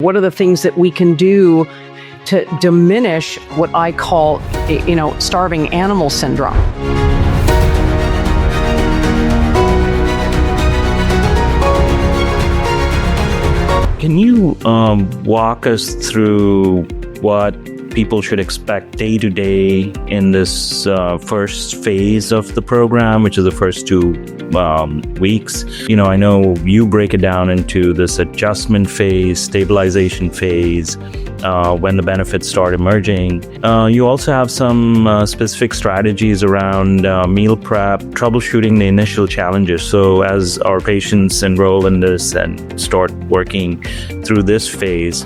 What are the things that we can do to diminish what I call, starving animal syndrome? Can you walk us through what people should expect day to day in this first phase of the program, which is the first 2 weeks? I know you break it down into this adjustment phase, stabilization phase, when the benefits start emerging. You also have some specific strategies around meal prep, troubleshooting the initial challenges. So as our patients enroll in this and start working through this phase,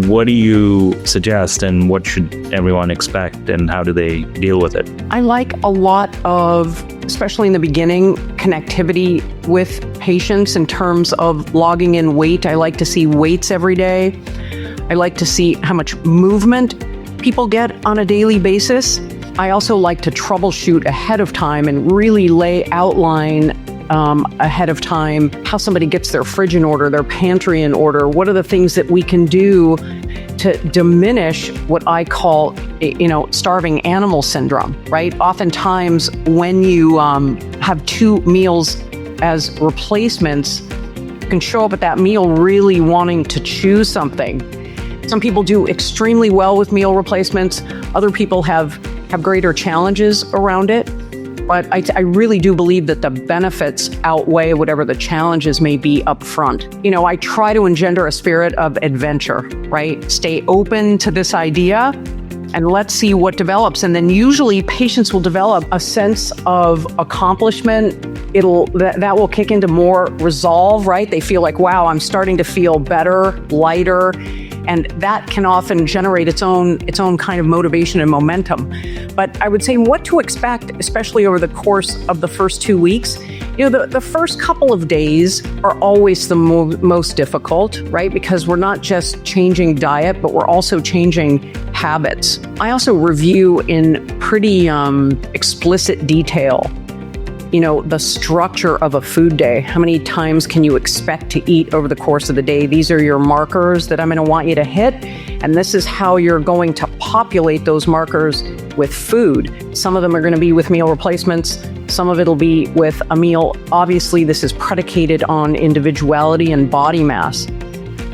what do you suggest and what should everyone expect and how do they deal with it? I like a lot of, especially in the beginning, connectivity with patients in terms of logging in weight. I like to see weights every day. I like to see how much movement people get on a daily basis. I also like to troubleshoot ahead of time and really outline ahead of time how somebody gets their fridge in order, their pantry in order. What are the things that we can do to diminish what I call, starving animal syndrome, right? Oftentimes when you have 2 meals as replacements, you can show up at that meal really wanting to choose something. Some people do extremely well with meal replacements. Other people have greater challenges around it. But I really do believe that the benefits outweigh whatever the challenges may be up front. I try to engender a spirit of adventure, right? Stay open to this idea and let's see what develops. And then usually patients will develop a sense of accomplishment. That will kick into more resolve, right? They feel like, wow, I'm starting to feel better, lighter. And that can often generate its own kind of motivation and momentum. But I would say what to expect, especially over the course of the first 2 weeks. The first couple of days are always the most difficult, right? Because we're not just changing diet, but we're also changing habits. I also review in pretty explicit detail the structure of a food day. How many times can you expect to eat over the course of the day? These are your markers that I'm going to want you to hit. And this is how you're going to populate those markers with food. Some of them are going to be with meal replacements. Some of it'll be with a meal. Obviously, this is predicated on individuality and body mass.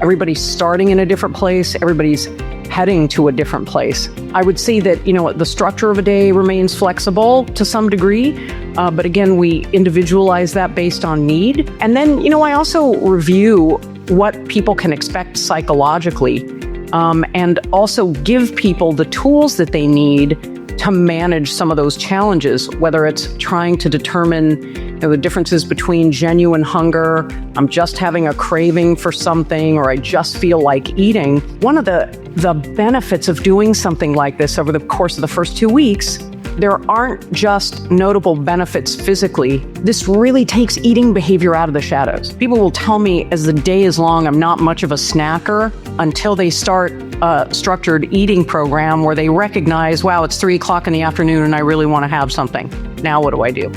Everybody's starting in a different place. Everybody's heading to a different place. I would say that, the structure of a day remains flexible to some degree. But again, we individualize that based on need. And then, I also review what people can expect psychologically, and also give people the tools that they need to manage some of those challenges, whether it's trying to determine the differences between genuine hunger, I'm just having a craving for something, or I just feel like eating. One of the benefits of doing something like this over the course of the first 2 weeks, there aren't just notable benefits physically. This really takes eating behavior out of the shadows. People will tell me as the day is long, I'm not much of a snacker until they start a structured eating program where they recognize, wow, it's 3 o'clock in the afternoon and I really want to have something. Now what do I do?